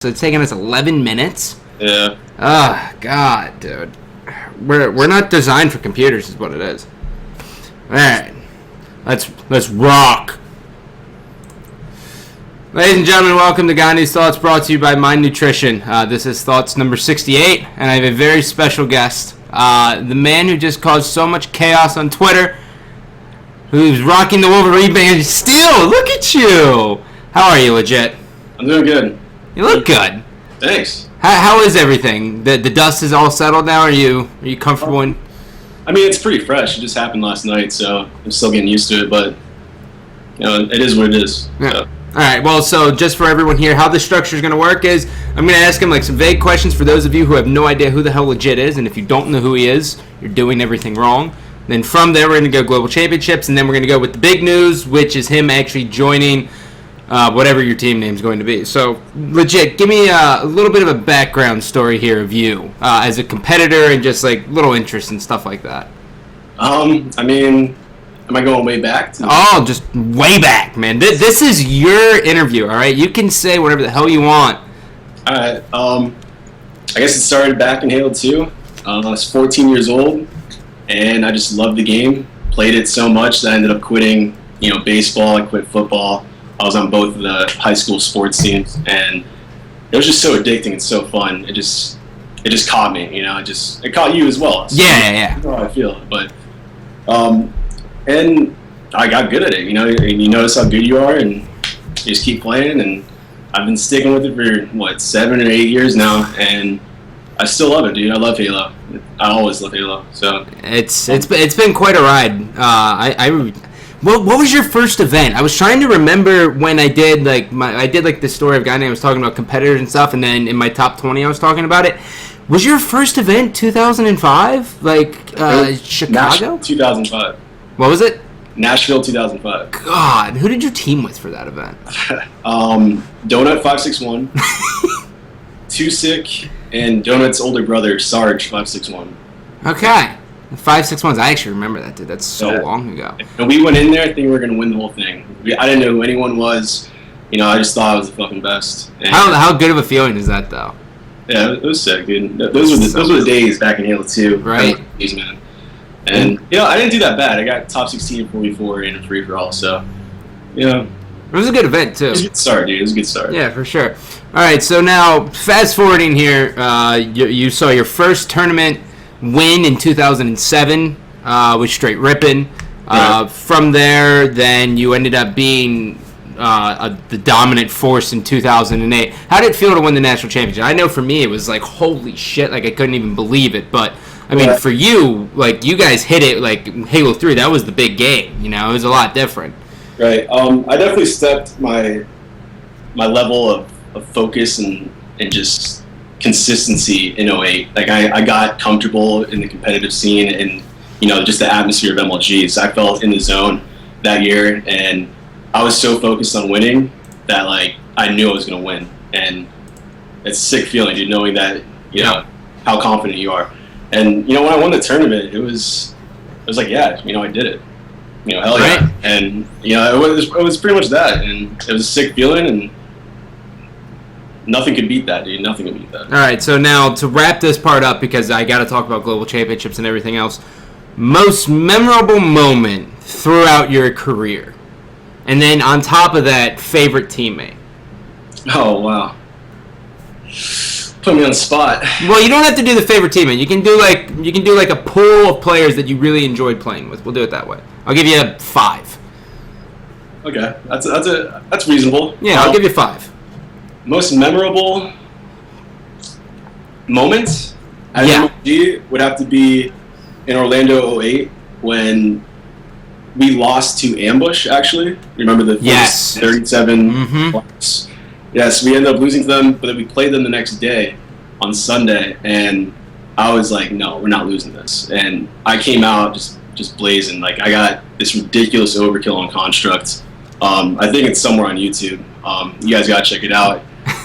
So it's taking us 11 minutes. Yeah. Oh, God, dude. We're not designed for computers is what it is. All right. Let's rock. Ladies and gentlemen, welcome to Gandhi's Thoughts, brought to you by Mind Nutrition. This is Thoughts number 68, and I have a very special guest. The man who just caused so much chaos on Twitter, who's rocking the Wolverine band still. Look at you. How are you, legit? I'm doing good. You look good. Thanks. How is everything? The dust is all settled now? Are you comfortable in? I mean, it's pretty fresh. It just happened last night, so I'm still getting used to it, but it is what it is. Yeah. So. All right, well, so just for everyone here, how the structure is going to work is I'm going to ask him some vague questions for those of you who have no idea who the hell Legit is, and if you don't know who he is, you're doing everything wrong. Then from there, we're going to go Global Championships, and then we're going to go with the big news, which is him actually joining whatever your team name is going to be. So, Legit, give me a little bit of a background story here of you as a competitor and just little interests and stuff like that. I mean, am I going way back? Oh, just way back, man. This is your interview, all right? You can say whatever the hell you want. All right. I guess it started back in Halo 2. I was 14 years old, and I just loved the game. Played it so much that I ended up quitting, baseball. I quit football. I was on both of the high school sports teams, and it was just so addicting and so fun. It just caught me, it caught you as well. So Yeah. I know how I feel, but and I got good at it. You notice how good you are, and you just keep playing. And I've been sticking with it for 7 or 8 years now, and I still love it, dude. I love Halo. I always love Halo. So it's been quite a ride. What was your first event? I was trying to remember when I did the story of Gandhi. I was talking about competitors and stuff, and then in my top 20 I was talking about it. Was your first event 2005? Chicago? Nashville 2005. What was it? Nashville 2005. God, who did you team with for that event? Donut 561, Too Sick, and Donut's older brother Sarge 561. Okay. 561s. I actually remember that, dude. That's so long ago. And we went in there thinking we were going to win the whole thing. I didn't know who anyone was. I just thought I was the fucking best. And how good of a feeling is that, though? Yeah, it was sick, dude. Those were the days back in Halo 2. Right. Days, man. And, I didn't do that bad. I got top 16, 44, and a free-for-all, so, It was a good event, too. It was a good start, dude. It was a good start. Yeah, for sure. All right, so now, fast-forwarding here, you saw your first tournament win in 2007 with Straight Rippin'. From there, then you ended up being the dominant force in 2008. How did it feel to win the national championship? I know for me it was holy shit, I couldn't even believe it. But I mean, for you, you guys hit it Halo 3. That was the big game. It was a lot different. Right. I definitely stepped my level of focus and just consistency in 08. I got comfortable in the competitive scene and just the atmosphere of MLGs. I felt in the zone that year, and I was so focused on winning that I knew I was going to win. And it's a sick feeling, dude, knowing that how confident you are. And when I won the tournament, it was yeah, I did it. Hell yeah. Right. And it was pretty much that, and it was a sick feeling, and nothing could beat that, dude. Nothing could beat that. All right, so now to wrap this part up, because I got to talk about global championships and everything else, most memorable moment throughout your career, and then on top of that, favorite teammate. Oh wow, put me on the spot. Well, you don't have to do the favorite teammate. You can do a pool of players that you really enjoyed playing with. We'll do it that way. I'll give you 5. Okay, that's reasonable. Yeah, I'll give you 5. Most memorable moments at MLG would have to be in Orlando 08 when we lost to Ambush, actually. Remember the 37 points? Yes, we ended up losing to them, but then we played them the next day on Sunday, and I was like, no, we're not losing this. And I came out just blazing. I got this ridiculous overkill on Construct. I think it's somewhere on YouTube. You guys got to check it out.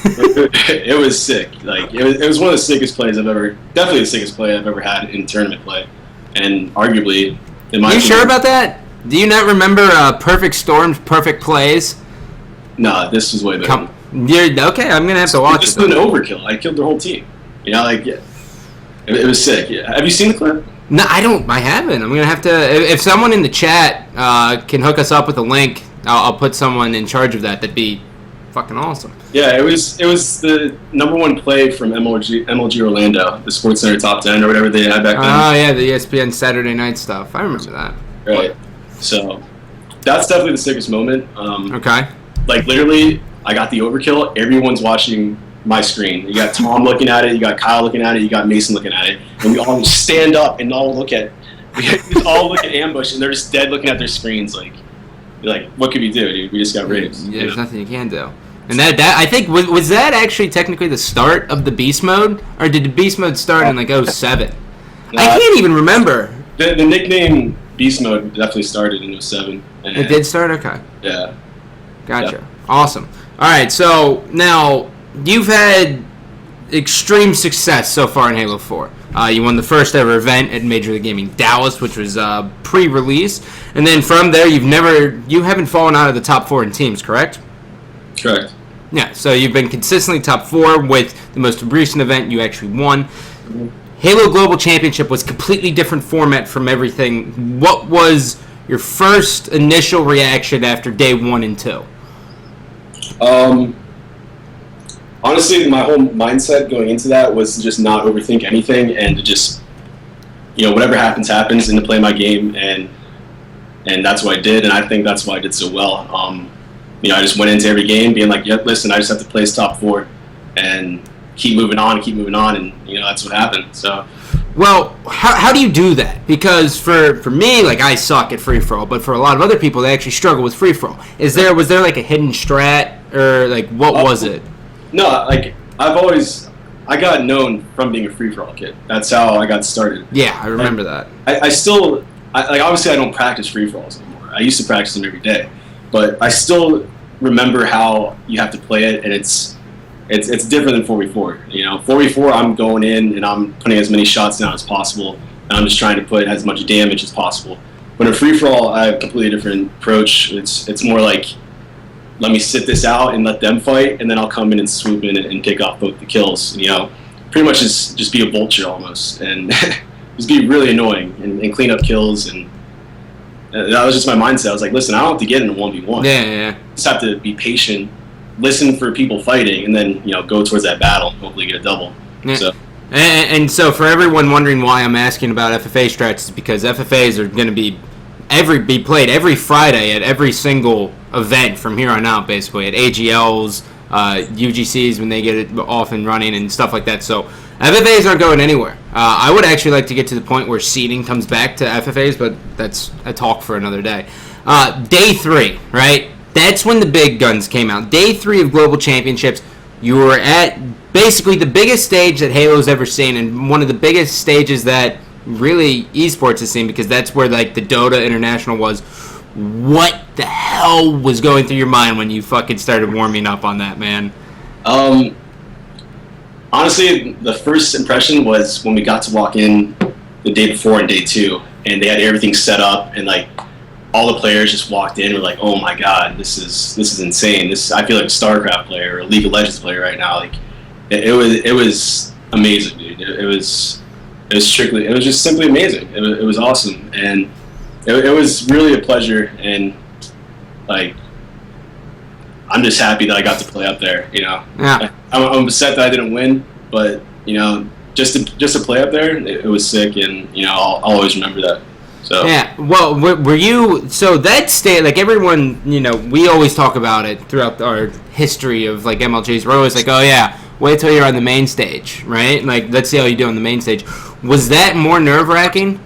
It was sick. It was one of the sickest plays definitely the sickest play I've ever had in tournament play, and arguably in my. You sure about that? Do you not remember Perfect Storm's perfect plays? No, this was way better. Okay. I'm gonna have to watch just it. Just an overkill. I killed their whole team. Like it was sick. Yeah. Have you seen the clip? No, I don't. I haven't. I'm gonna have to. If someone in the chat can hook us up with a link, I'll put someone in charge of that. That'd be fucking awesome. Yeah, it was the number one play from MLG Orlando, the SportsCenter Top 10 or whatever they had back then. Oh yeah, the ESPN Saturday Night stuff. I remember that. Right. So that's definitely the sickest moment. Okay. Like literally, I got the overkill. Everyone's watching my screen. You got Tom looking at it. You got Kyle looking at it. You got Mason looking at it. And we all stand up and all look at. We all look at Ambush, and they're just dead looking at their screens. Like, what could we do, dude? We just got raped. Yeah, there's nothing you can do. And that I think was that actually technically the start of the Beast Mode, or did the Beast Mode start in like 07? I can't even remember. The nickname Beast Mode definitely started in 07. It did start? Okay. Yeah. Gotcha. Yeah. Awesome. All right, so now you've had extreme success so far in Halo 4. You won the first ever event at Major League Gaming Dallas, which was pre-release, and then from there you haven't fallen out of the top 4 in teams, correct? Correct. Yeah, so you've been consistently top 4 with the most recent event you actually won. Mm-hmm. Halo Global Championship was completely different format from everything. What was your first initial reaction after day 1 and 2? Honestly, my whole mindset going into that was to just not overthink anything and to just, whatever happens, and to play my game, and that's what I did, and I think that's why I did so well. I just went into every game being like, yep, listen, I just have to place top 4 and keep moving on, and, that's what happened. So, well, how do you do that? Because for me, like, I suck at free-for-all, but for a lot of other people, they actually struggle with free-for-all. Was there like a hidden strat, or like what was it? No, like I got known from being a free-for-all kid. That's how I got started. Yeah, I remember that. I still obviously I don't practice free-for-alls anymore. I used to practice them every day, but I still remember how you have to play it, and it's different than 4v4. 4v4, I'm going in and I'm putting as many shots down as possible, and I'm just trying to put as much damage as possible. But in free-for-all, I have a completely different approach. It's more like, let me sit this out and let them fight, and then I'll come in and swoop in and pick off both the kills. Pretty much just be a vulture almost, and just be really annoying and clean up kills. And that was just my mindset. I was like, listen, I don't have to get in a 1v1. Yeah. I just have to be patient, listen for people fighting, and then go towards that battle and hopefully get a double. Yeah. So. And so for everyone wondering why I'm asking about FFA strats, is because FFAs are going to be played every Friday at every single event from here on out, basically, at AGLs, UGCs when they get it off and running and stuff like that. So FFAs aren't going anywhere. I would actually like to get to the point where seeding comes back to FFAs, but that's a talk for another day. Day 3, right? That's when the big guns came out. Day 3 of Global Championships, you were at basically the biggest stage that Halo's ever seen, and one of the biggest stages that really esports has seen, because that's where like the Dota International was. What the hell was going through your mind when you fucking started warming up on that, man? Honestly, the first impression was when we got to walk in the day before and day 2, and they had everything set up, and like all the players just walked in and were like, "Oh my god, this is insane! I feel like a StarCraft player or a League of Legends player right now." Like it was amazing, dude. It was just simply amazing. It was awesome, and it was really a pleasure. And like, I'm just happy that I got to play up there. Yeah. I'm upset that I didn't win, but just to play up there, it was sick, and I'll always remember that. So. Yeah, well, were you, so that state, like everyone, we always talk about it throughout our history of like MLGs, we're always like, oh yeah, wait till you're on the main stage, right? Like, let's see how you do on the main stage. Was that more nerve-wracking?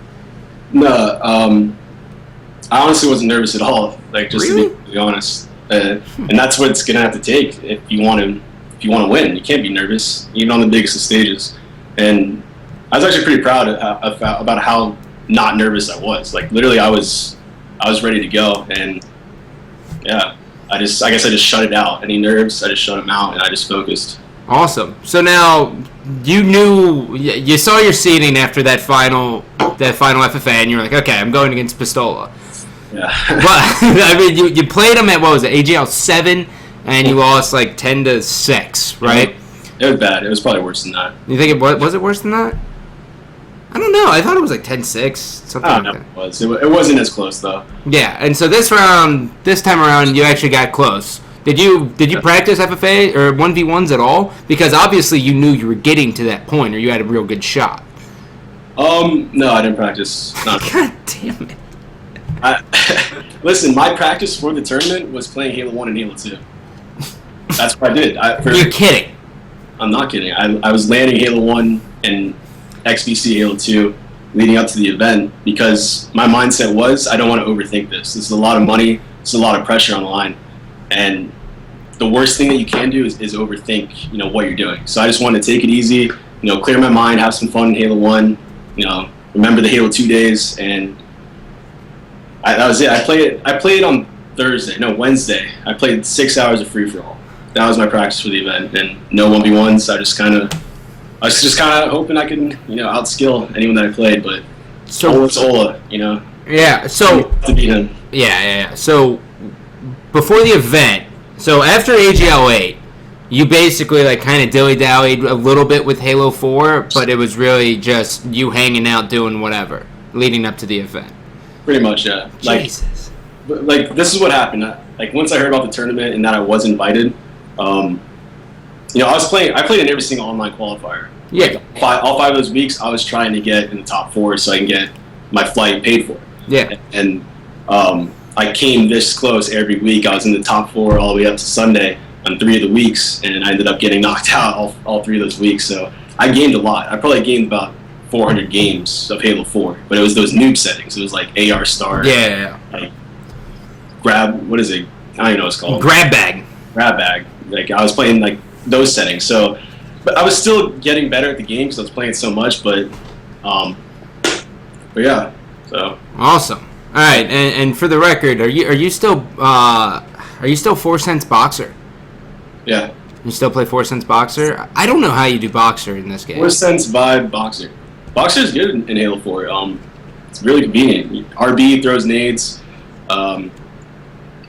No, I honestly wasn't nervous at all, like, just really? to be honest. And that's what it's going to have to take if you want to win. You can't be nervous, even on the biggest of stages. And I was actually pretty proud about how not nervous I was. Like, literally, I was ready to go, and yeah, I guess I just shut it out. Any nerves, I just shut them out, and I just focused. Awesome. So now you saw your seeding after that final FFA, and you're like, okay, I'm going against Pistola. Yeah. But I mean, you played them at, what was it, AGL 7, and you lost like 10-6, right? It was bad. It was probably worse than that. You think it was it worse than that? I don't know. I thought it was like 10-6, something like that. It was. It wasn't as close though. Yeah, and so this time around, you actually got close. Did you practice FFA or 1v1s at all? Because obviously you knew you were getting to that point, or you had a real good shot. No, I didn't practice. God damn it. Listen, my practice for the tournament was playing Halo 1 and Halo 2. That's what I did. You're kidding. I'm not kidding. I was landing Halo 1 and XBC Halo 2 leading up to the event because my mindset was I don't want to overthink this. This is a lot of money. This is a lot of pressure on the line. And the worst thing that you can do is overthink, what you're doing. So I just wanted to take it easy, clear my mind, have some fun in Halo 1, remember the Halo 2 days, and that was it. I played on Wednesday. I played 6 hours of free-for-all. That was my practice for the event, and no 1v1s. I was just kind of hoping I could, outskill anyone that I played, but it's Ola, Yeah, so... to beat him. Yeah. So, before the event, so after AGL 8, you basically kind of dilly-dallied a little bit with Halo 4, but it was really just you hanging out doing whatever, leading up to the event. Pretty much, yeah. Jesus. This is what happened. Once I heard about the tournament and that I was invited, I played in every single online qualifier. Yeah. All 5 of those weeks, I was trying to get in the top 4 so I can get my flight paid for. Yeah. And I came this close every week. I was in the top 4 all the way up to Sunday on 3 of the weeks, and I ended up getting knocked out all 3 of those weeks. So I gamed a lot. I probably gamed about 400 games of Halo 4, but it was those noob settings. It was like AR star. Yeah. What is it? I don't even know what it's called. Grab bag. I was playing those settings. So, but I was still getting better at the game because I was playing so much. But yeah. So awesome. All right, and for the record, are you still 4 Cents Boxer? Yeah. You still play 4 Cents Boxer? I don't know how you do Boxer in this game. 4 Cents Vibe Boxer. Boxer is good in Halo 4. It's really convenient. RB throws nades. What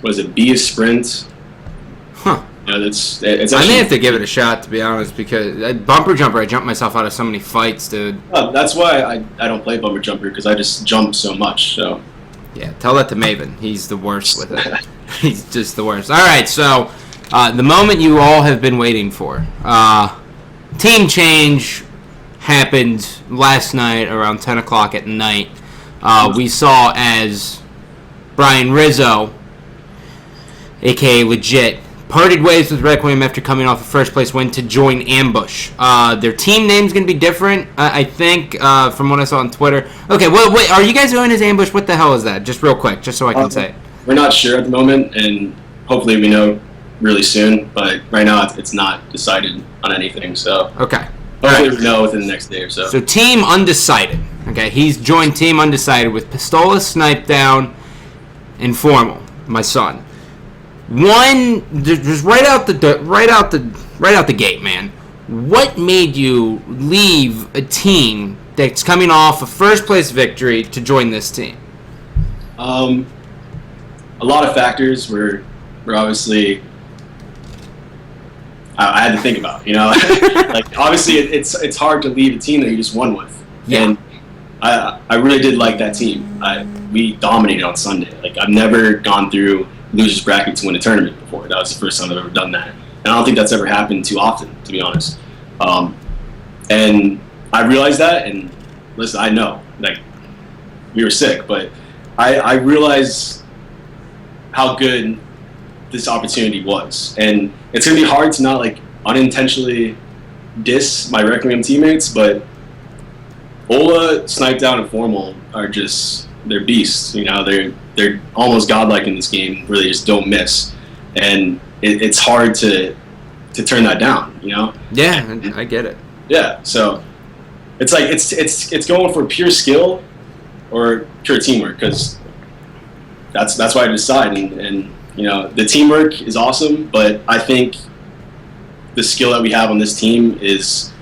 is it? B is sprint. Huh. It's I may have to give it a shot, to be honest, because Bumper Jumper, I jumped myself out of so many fights, dude. That's why I don't play Bumper Jumper, because I just jump so much. So. Yeah, tell that to Maven. He's the worst with it. He's just the worst. All right, so the moment you all have been waiting for. Team change happened last night around 10 o'clock at night. We saw as Brian Rizzo, a.k.a. Legit, parted ways with Requiem after coming off a first-place win to join Ambush. Their team name's going to be different, I think, from what I saw on Twitter. Okay, well, wait, are you guys going as Ambush? What the hell is that? Just real quick, just so I can say it. We're not sure at the moment, and hopefully we know really soon, but right now it's not decided on anything, so... Okay. Hopefully we know within the next day or so. So Team Undecided. Okay, he's joined Team Undecided with Pistola, Snipe Down, and Formal, my son. Just right out the gate, man. What made you leave a team that's coming off a first place victory to join this team? A lot of factors were obviously I had to think about, obviously it's hard to leave a team that you just won with. Yeah. And I really did like that team. We dominated on Sunday. I've never gone through losers bracket to win a tournament before. That was the first time I've ever done that. And I don't think that's ever happened too often, to be honest. And I realized that, and listen, I know, we were sick, but I realized how good this opportunity was. And it's going to be hard to not, unintentionally diss my Requiem teammates, but Ola, Snipe Down, and Formal are just, they're beasts. They're almost godlike in this game where they just don't miss. And it's hard to turn that down, Yeah, I get it. Yeah, so it's it's going for pure skill or pure teamwork, because that's why I decided. And the teamwork is awesome, but I think the skill that we have on this team is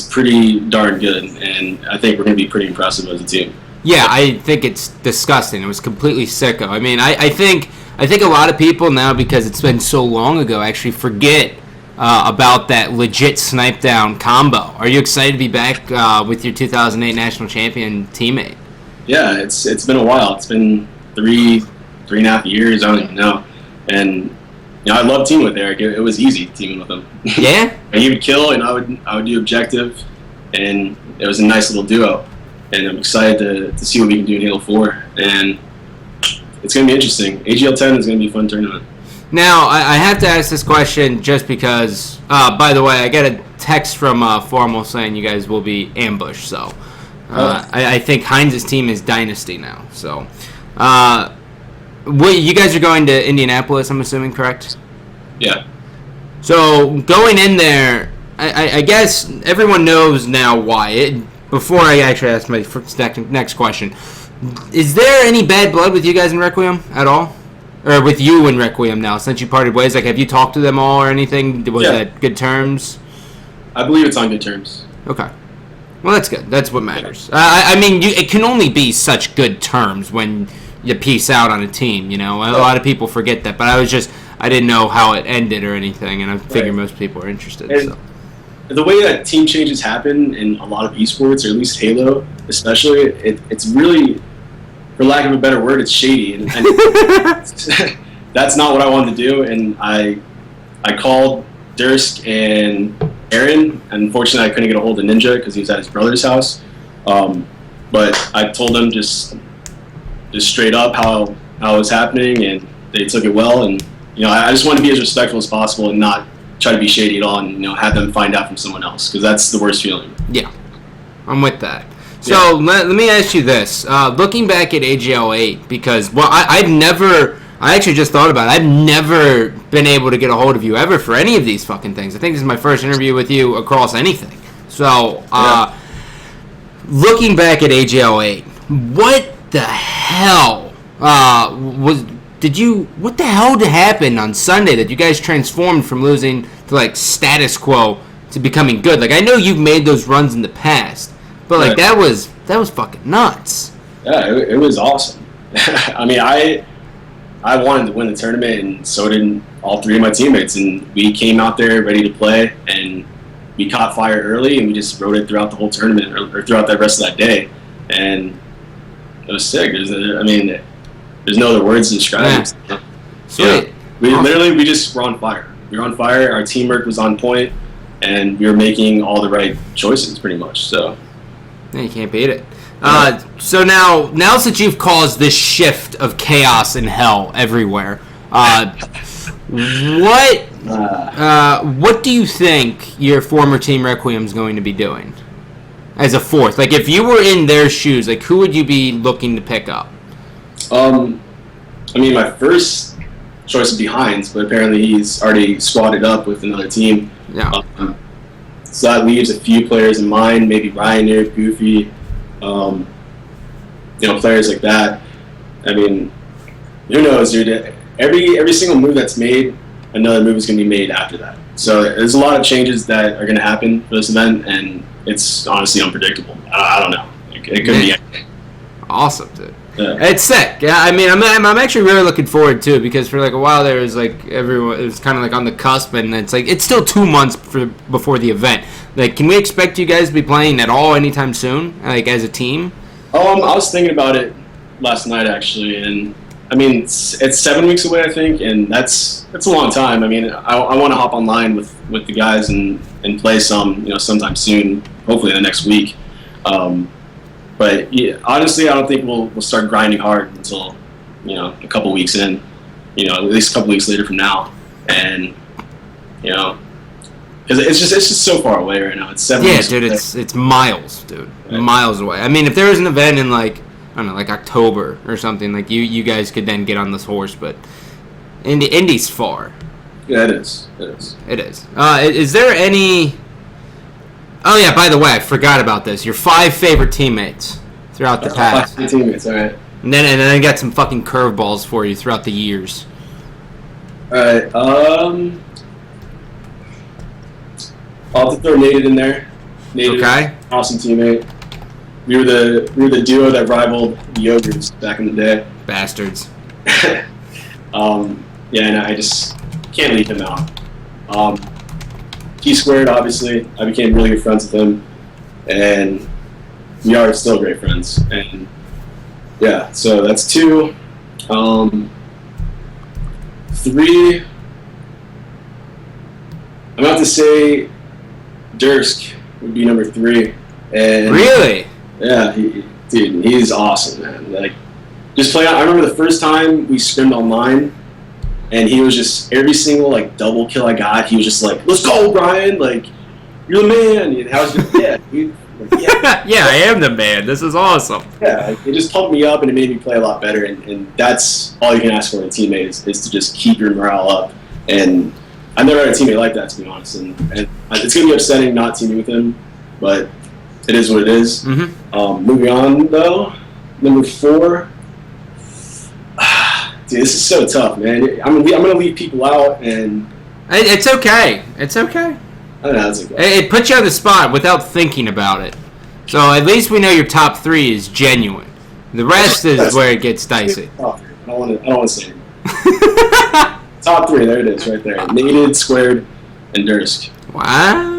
pretty darn good, and I think we're going to be pretty impressive as a team. Yeah, I think it's disgusting. It was completely sicko. I mean, I think I think a lot of people now, because it's been so long ago, actually forget about that legit snipe down combo. Are you excited to be back with your 2008 national champion teammate? Yeah, it's been a while. It's been three and a half years. I don't even know. And I love teaming with Eric. It was easy teaming with him. Yeah. And he would kill, and I would do objective, and it was a nice little duo. And I'm excited to see what we can do in Halo 4. And it's going to be interesting. AGL 10 is going to be a fun tournament. Now, I have to ask this question just because, by the way, I got a text from Formal saying you guys will be ambushed. So I think Heinz's team is Dynasty now. So you guys are going to Indianapolis, I'm assuming, correct? Yeah. So going in there, I guess everyone knows now why. Before I actually ask my next question, is there any bad blood with you guys in Requiem at all? Or with you in Requiem now, since you parted ways? Like, have you talked to them all or anything? Was it good terms? I believe it's on good terms. Okay. Well, that's good. That's what matters. I mean, it can only be such good terms when you peace out on a team, A lot of people forget that, but I didn't know how it ended or anything, and I figure most people are interested. So. The way that team changes happen in a lot of esports, or at least Halo especially, it's really, for lack of a better word, it's shady. And that's not what I wanted to do. And I called Dursk and Aaron. Unfortunately, I couldn't get a hold of Ninja because he was at his brother's house. But I told them just straight up how it was happening, and they took it well. And I just wanted to be as respectful as possible and not try to be shady at all, and have them find out from someone else, because that's the worst feeling. Yeah, I'm with that. So let me ask you this: looking back at AGL 8, because I actually just thought about it. I've never been able to get a hold of you ever for any of these fucking things. I think this is my first interview with you across anything. So looking back at AGL 8, what the hell what the hell happened on Sunday that you guys transformed from losing to like status quo to becoming good? Like, I know you've made those runs in the past, but like that was fucking nuts. Yeah, it was awesome. I mean, I wanted to win the tournament, and so did all three of my teammates, and we came out there ready to play, and we caught fire early, and we just rode it throughout the whole tournament, or throughout the rest of that day, and it was sick. There's no other words to describe it. Sweet. We just were on fire. We were on fire. Our teamwork was on point, and we were making all the right choices, pretty much. So, yeah, you can't beat it. So now since you've caused this shift of chaos and hell everywhere, what do you think your former team Requiem is going to be doing as a fourth? Like, if you were in their shoes, like, who would you be looking to pick up? My first choice would be Heinz, but apparently he's already squatted up with another team. Yeah. So that leaves a few players in mind, maybe Ryanair, Goofy, players like that. I mean, who knows, dude? Every single move that's made, another move is going to be made after that. So there's a lot of changes that are going to happen for this event, and it's honestly unpredictable. I don't know. It could be anything. Awesome, dude. Yeah. It's sick. Yeah, I mean, I'm actually really looking forward to it, because for like a while there was like everyone, it was kind of like on the cusp, and it's like it's still 2 months before the event. Like, can we expect you guys to be playing at all anytime soon, like as a team? I was thinking about it last night actually, and I mean it's 7 weeks away, I think, and that's a long time. I mean, I want to hop online with the guys and play sometime soon, hopefully in the next week. But yeah, honestly, I don't think we'll start grinding hard until a couple weeks in, at least a couple weeks later from now, and because it's just so far away right now. It's 7 weeks away. It's miles, dude, right. Miles away. I mean, if there was an event in like, I don't know, like October or something, like you guys could then get on this horse, but Indy's far. Yeah, it is. It is. Is there any? Oh yeah, by the way, I forgot about this. Your 5 favorite teammates throughout the past. 5 teammates, all right. And then I got some fucking curveballs for you throughout the years. All right. I'll have to throw Nate in there. Nate, okay. Awesome teammate. We were the duo that rivaled the Ogres back in the day. Bastards. Yeah, and I just can't leave him out. T squared, obviously, I became really good friends with him, and we are still great friends. And yeah, so that's 2. 3, I'm about to say Dursk would be number 3. And really? Yeah, dude, he's awesome, man. Like, just playing. I remember the first time we scrimmed online, and he was just every single like double kill I got, he was just like, "Let's go, Brian! Like, you're the man." And I was just, yeah, dude, like, yeah, yeah, I am the man. This is awesome. Yeah, like, it just pumped me up, and it made me play a lot better. And that's all you can ask for in a teammate is to just keep your morale up. And I've never had a teammate like that, to be honest. And it's gonna be upsetting not teaming with him, but it is what it is. Mm-hmm. Moving on, though, number 4. Dude, this is so tough, man. I'm gonna leave people out, and it's okay. It's okay. I don't know. It's okay. It puts you on the spot without thinking about it. So at least we know your top 3 is genuine. The rest is where it gets dicey. I don't want to say it. Top 3, there it is, right there. Nated, squared, and Dursk. Wow.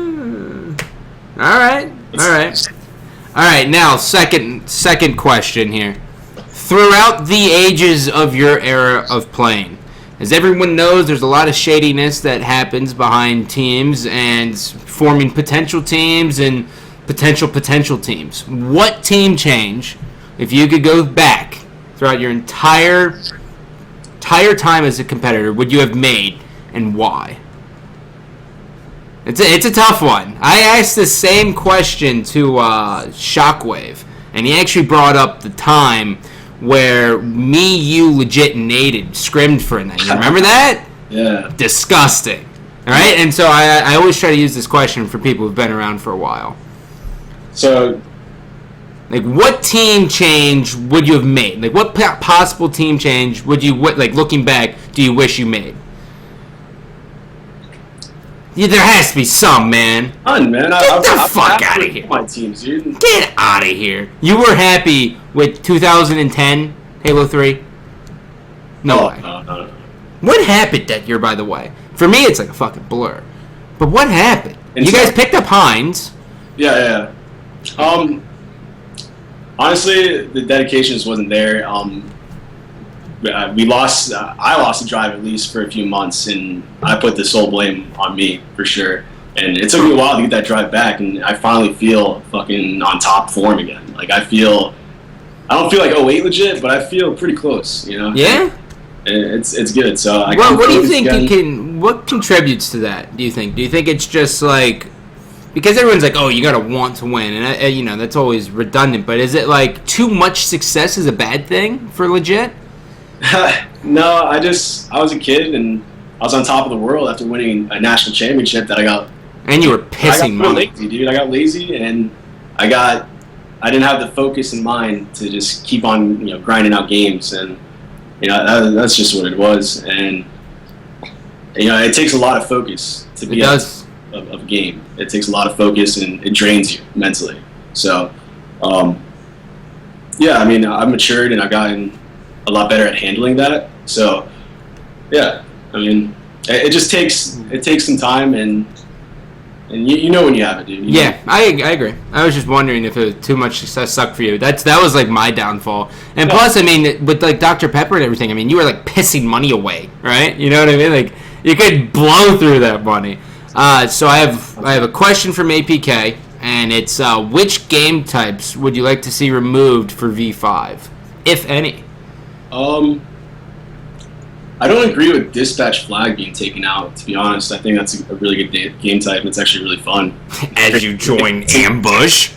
All right. Now, second question here. Throughout the ages of your era of playing, as everyone knows, there's a lot of shadiness that happens behind teams and forming potential teams and potential teams. What team change, if you could go back throughout your entire time as a competitor, would you have made, and why? It's a tough one. I asked the same question to Shockwave, and he actually brought up the time where me, you, legit, and Nated scrimmed for a night. You remember that? Yeah. Disgusting. All right? And so I always try to use this question for people who've been around for a while. So, like, what team change would you have made? Like, what possible team change would you, like, looking back, do you wish you made? Yeah, there has to be some, man. Fun, man. Get the fuck out of here. My teams, dude. Get out of here. You were happy with 2010 Halo 3? No way. No. What happened that year, by the way? For me, it's like a fucking blur. But what happened? You guys picked up Hines. Yeah. Honestly, the dedication just wasn't there. We lost. I lost the drive at least for a few months, and I put the sole blame on me for sure. And it took me a while to get that drive back, and I finally feel fucking on top form again. Like I don't feel like 08 legit, but I feel pretty close. You know? Yeah. It's good. So what do you think what contributes to that? Do you think it's just like, because everyone's like, oh, you gotta want to win, and that's always redundant. But is it like too much success is a bad thing for legit? No, I was a kid and I was on top of the world after winning a national championship that I got. And you were pissing money. Lazy, dude. I got lazy, and I didn't have the focus in mind to just keep on grinding out games, and that's just what it was. And it takes a lot of focus to be of a game. It takes a lot of focus, and it drains you mentally. So, yeah, I mean, I've matured and I've gotten a lot better at handling that. So, yeah, I mean, it just takes some time, and you know when you have it, dude. Yeah, I agree. I was just wondering if it was too much success sucked for you. That was like my downfall. And plus, I mean, with like Dr. Pepper and everything, I mean, you were like pissing money away, right? You know what I mean? Like you could blow through that money. So I have a question from APK, and it's which game types would you like to see removed for V5, if any? I don't agree with dispatch flag being taken out, to be honest. I think that's a really good game type, and it's actually really fun. As you join ambush.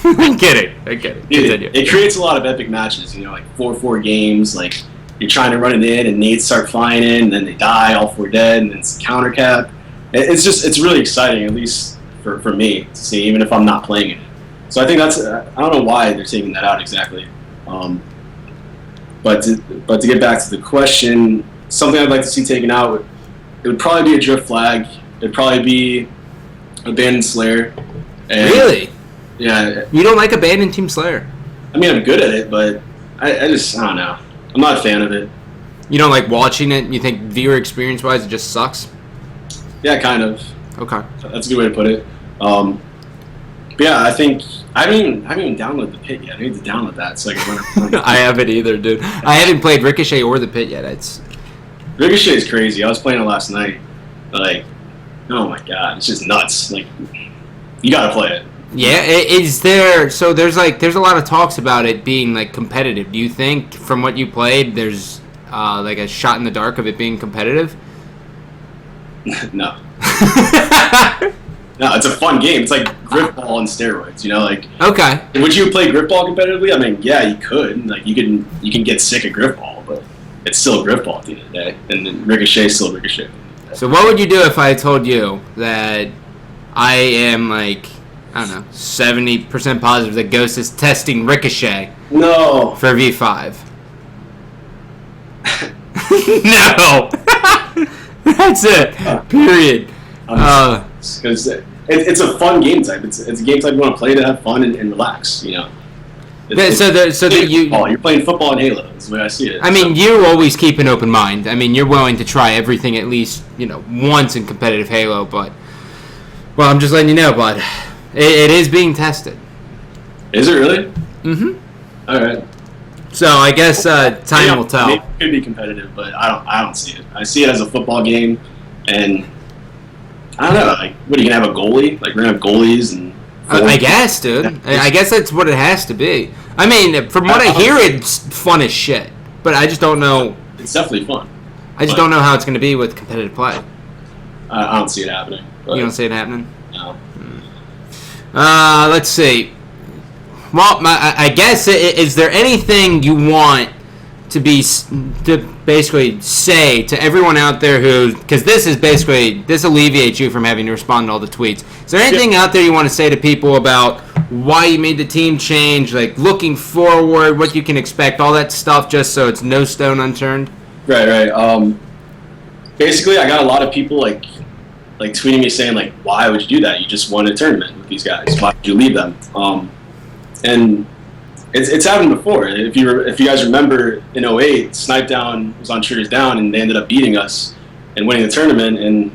I get it. It creates a lot of epic matches, like 4-4 games, like you're trying to run it in and nades start flying in and then they die, all 4 dead, and then it's counter cap. It's really exciting, at least for me, to see, even if I'm not playing it. So I think I don't know why they're taking that out exactly. But to get back to the question, something I'd like to see taken out, it would probably be a drift flag. It'd probably be abandoned Slayer. And really? Yeah. You don't like abandoned Team Slayer? I mean, I'm good at it, but I don't know. I'm not a fan of it. You don't like watching it? You think viewer experience wise it just sucks? Yeah, kind of. Okay. That's a good way to put it. But yeah, I think I haven't even downloaded the Pit yet. I need to download that so I can run it. I haven't either, dude. I haven't played Ricochet or the Pit yet. Ricochet is crazy. I was playing it last night. Like, oh my god, it's just nuts. Like, you gotta play it. Yeah, is there? So there's a lot of talks about it being like competitive. Do you think, from what you played, there's like a shot in the dark of it being competitive? No. No, it's a fun game. It's like grip ball on steroids. You know, like. Okay. Would you play grip ball competitively? I mean, yeah, you could. Like, you can get sick of grip ball, but it's still grip ball at the end of the day, and then Ricochet is still Ricochet. So what would you do if I told you that I am like, I don't know, 70% positive that Ghost is testing Ricochet? No. For V5. No. That's it. Period. Because it's a fun game type. It's a game type you want to play to have fun and relax. You know. You're playing football in Halo. That's the way I see it. I mean, you always keep an open mind. I mean, you're willing to try everything at least, once in competitive Halo. But, well, I'm just letting you know, bud. It is being tested. Is it really? Mm-hmm. All right. So I guess time will tell. It could be competitive, but I don't see it. I see it as a football game, and I don't know. Like, what are you gonna have a goalie? Like, we're gonna have goalies and. I guess, dude. I guess that's what it has to be. I mean, from what I hear, it's fun as shit. But I just don't know. It's definitely fun. I just don't know how it's going to be with competitive play. I don't see it happening. You don't see it happening? No. Let's see. Well, I guess, is there anything you want to basically say to everyone out there because this alleviates you from having to respond to all the tweets. Is there anything out there you want to say to people about why you made the team change, like looking forward, what you can expect, all that stuff, just so it's no stone unturned? Right. Basically, I got a lot of people like tweeting me saying like, why would you do that? You just won a tournament with these guys. Why would you leave them? And it's happened before. If you guys remember, in 08, Snipe Down was on Triggers Down, and they ended up beating us and winning the tournament. And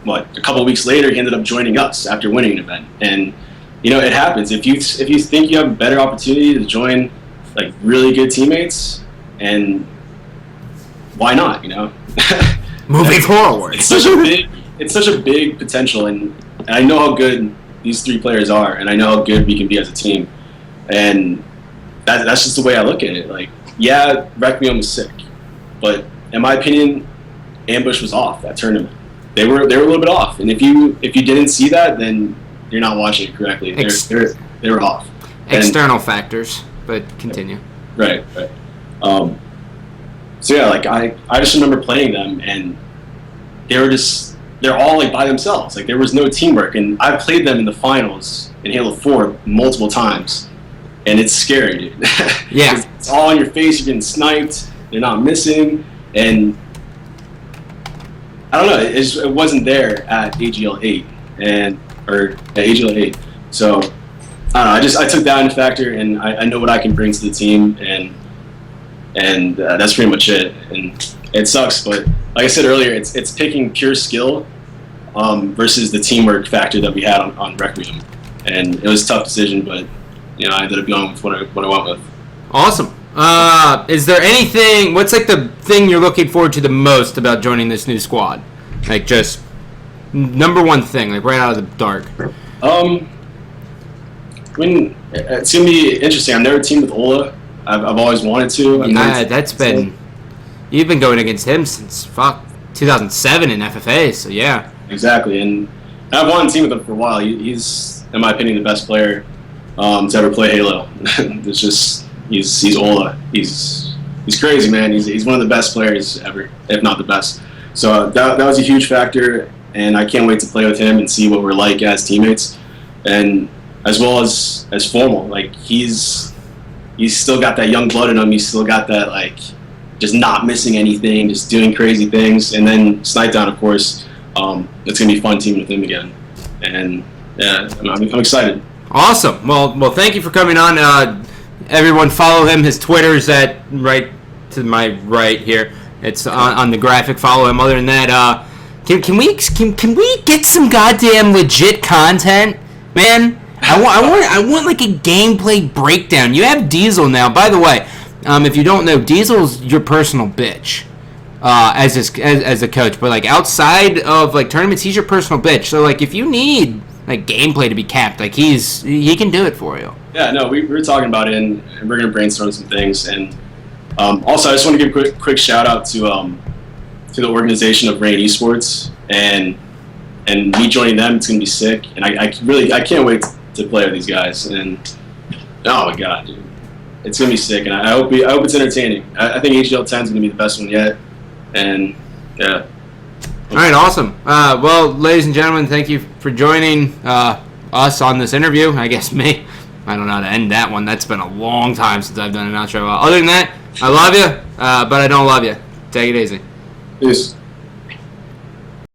a couple of weeks later, he ended up joining us after winning an event. And it happens. If you think you have a better opportunity to join like really good teammates, and why not? Moving forward, it's such a big potential, and I know how good these three players are, and I know how good we can be as a team. And that's just the way I look at it. Like, yeah, Requiem was sick, but in my opinion, Ambush was off that tournament. They were a little bit off, and if you didn't see that, then you're not watching it correctly. They were off. External factors, but continue. Right. So yeah, like I just remember playing them, and they're all like by themselves. Like, there was no teamwork, and I played them in the finals in Halo 4 multiple times. And it's scary, dude. Yeah. It's all in your face. You're getting sniped. They're not missing. And I don't know. It wasn't there at AGL 8 or at AGL 8. So I don't know. I took that into factor, and I know what I can bring to the team, and that's pretty much it. And it sucks, but like I said earlier, it's picking pure skill versus the teamwork factor that we had on Requiem, and it was a tough decision, but. I ended up going with what I went with. Awesome. Is there anything? What's like the thing you're looking forward to the most about joining this new squad? Like, just number one thing, like right out of the dark. It's gonna be interesting. I've never teamed with Ola. I've always wanted to. You've been going against him since 2007 in FFA. So yeah. Exactly, and I've wanted to team with him for a while. He's, in my opinion, the best player to ever play Halo. It's just he's Ola. He's crazy, man. He's one of the best players ever, if not the best. So that was a huge factor, and I can't wait to play with him and see what we're like as teammates, and as well as formal. Like, he's still got that young blood in him. He's still got that, like, just not missing anything, just doing crazy things. And then Snipe Down, of course. It's gonna be fun teaming with him again, and yeah, I'm excited. Awesome. Well, thank you for coming on. Everyone follow him. His Twitter's at right to my right here. It's on the graphic. Follow him. Other than that, can we get some goddamn legit content, man? I want like a gameplay breakdown. You have Diesel now. By the way, if you don't know, Diesel's your personal bitch as a coach. But like outside of like tournaments, he's your personal bitch. So like if you need like gameplay to be capped, like he can do it for you. Yeah, no, we were talking about it, and we're gonna brainstorm some things. And also, I just want to give a quick shout out to the organization of Rain Esports and me joining them. It's gonna be sick, and I can't wait to play with these guys. And oh my god, dude, it's gonna be sick, and I hope it's entertaining. I think HGL 10 is gonna be the best one yet, and yeah. All right, awesome. Well, ladies and gentlemen, thank you for joining us on this interview. I guess me. I don't know how to end that one. That's been a long time since I've done an outro. Other than that, I love you, but I don't love you. Take it easy. Peace.